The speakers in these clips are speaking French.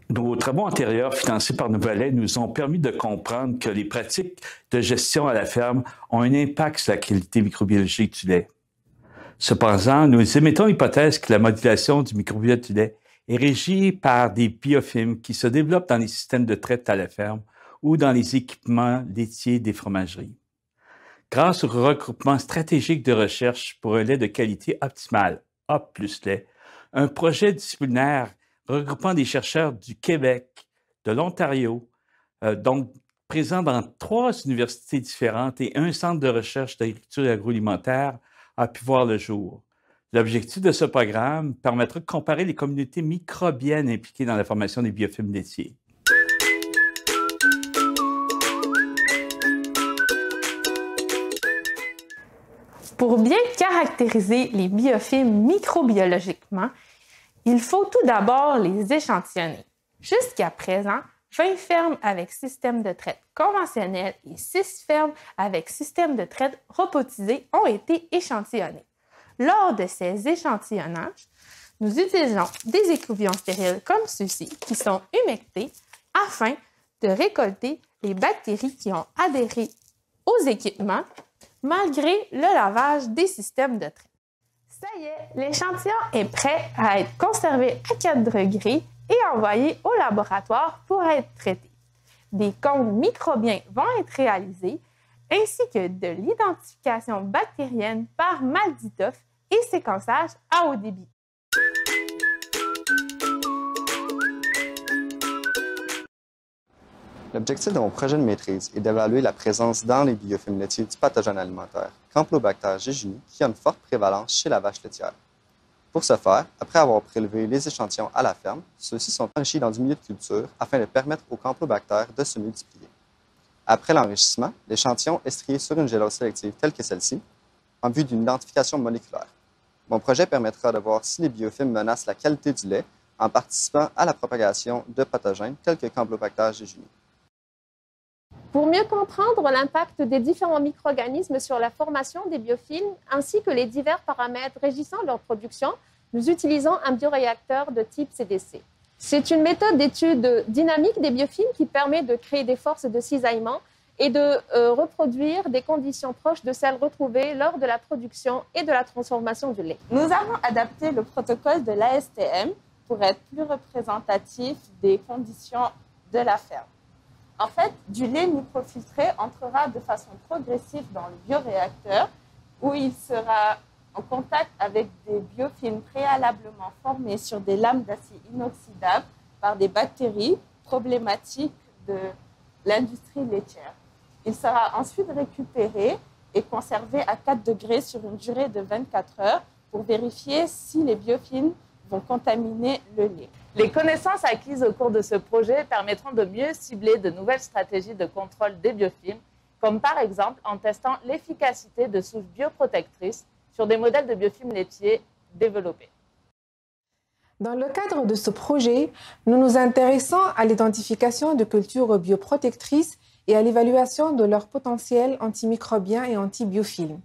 Nos travaux antérieurs, financés par Nouvelle nous ont permis de comprendre que les pratiques de gestion à la ferme ont un impact sur la qualité microbiologique du lait. Cependant, nous émettons l'hypothèse que la modulation du microbiote du lait est régie par des biofilms qui se développent dans les systèmes de traite à la ferme ou dans les équipements laitiers des fromageries. Grâce au regroupement stratégique de recherche pour un lait de qualité optimale, A plus lait, un projet disciplinaire regroupant des chercheurs du Québec, de l'Ontario, donc présents dans 3 universités différentes et un centre de recherche d'agriculture et agroalimentaire, a pu voir le jour. L'objectif de ce programme permettra de comparer les communautés microbiennes impliquées dans la formation des biofilms laitiers. Pour bien caractériser les biofilms microbiologiquement, il faut tout d'abord les échantillonner. Jusqu'à présent, 20 fermes avec système de traite conventionnel et 6 fermes avec système de traite robotisé ont été échantillonnées. Lors de ces échantillonnages, nous utilisons des écouvillons stériles comme ceux-ci qui sont humectés afin de récolter les bactéries qui ont adhéré aux équipements malgré le lavage des systèmes de traite. Ça y est, l'échantillon est prêt à être conservé à 4 degrés et envoyé au laboratoire pour être traité. Des comptes microbiens vont être réalisés, ainsi que de l'identification bactérienne par MALDI-TOF et séquençage à haut débit. L'objectif de mon projet de maîtrise est d'évaluer la présence dans les biofilms laitiers du pathogène alimentaire Campylobacter jejuni qui a une forte prévalence chez la vache laitière. Pour ce faire, après avoir prélevé les échantillons à la ferme, ceux-ci sont enrichis dans du milieu de culture afin de permettre aux Campylobacter de se multiplier. Après l'enrichissement, l'échantillon est strié sur une gélose sélective telle que celle-ci, en vue d'une identification moléculaire. Mon projet permettra de voir si les biofilms menacent la qualité du lait en participant à la propagation de pathogènes tels que Campylobacter jejuni. Pour mieux comprendre l'impact des différents micro-organismes sur la formation des biofilms ainsi que les divers paramètres régissant leur production, nous utilisons un bioréacteur de type CDC. C'est une méthode d'étude dynamique des biofilms qui permet de créer des forces de cisaillement et de reproduire des conditions proches de celles retrouvées lors de la production et de la transformation du lait. Nous avons adapté le protocole de l'ASTM pour être plus représentatif des conditions de la ferme. En fait, du lait microfiltré entrera de façon progressive dans le bioréacteur où il sera en contact avec des biofilms préalablement formés sur des lames d'acier inoxydable par des bactéries problématiques de l'industrie laitière. Il sera ensuite récupéré et conservé à 4 degrés sur une durée de 24 heures pour vérifier si les biofilms vont contaminer le lait. Les connaissances acquises au cours de ce projet permettront de mieux cibler de nouvelles stratégies de contrôle des biofilms, comme par exemple en testant l'efficacité de souches bioprotectrices sur des modèles de biofilms laitiers développés. Dans le cadre de ce projet, nous nous intéressons à l'identification de cultures bioprotectrices et à l'évaluation de leur potentiel antimicrobien et antibiofilm.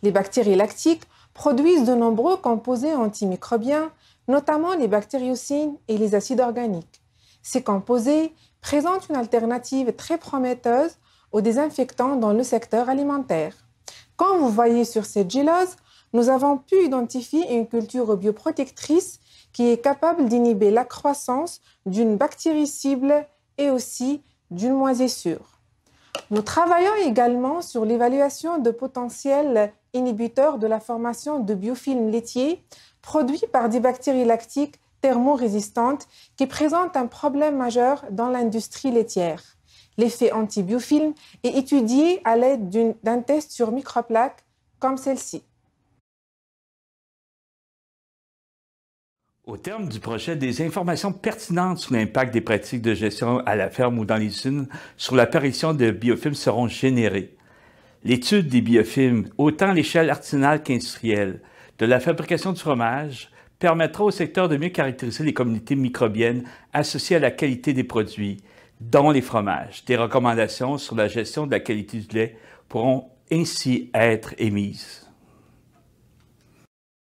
Les bactéries lactiques produisent de nombreux composés antimicrobiens, notamment les bactériocines et les acides organiques. Ces composés présentent une alternative très prometteuse aux désinfectants dans le secteur alimentaire. Comme vous voyez sur cette gélose, nous avons pu identifier une culture bioprotectrice qui est capable d'inhiber la croissance d'une bactérie cible et aussi d'une moisissure. Nous travaillons également sur l'évaluation de potentiels inhibiteurs de la formation de biofilms laitiers produits par des bactéries lactiques thermorésistantes qui présentent un problème majeur dans l'industrie laitière. L'effet antibiofilm est étudié à l'aide d'un test sur microplaques comme celle-ci. Au terme du projet, des informations pertinentes sur l'impact des pratiques de gestion à la ferme ou dans les usines sur l'apparition de biofilms seront générées. L'étude des biofilms, autant à l'échelle artisanale qu'industrielle, de la fabrication du fromage, permettra au secteur de mieux caractériser les communautés microbiennes associées à la qualité des produits, dont les fromages. Des recommandations sur la gestion de la qualité du lait pourront ainsi être émises.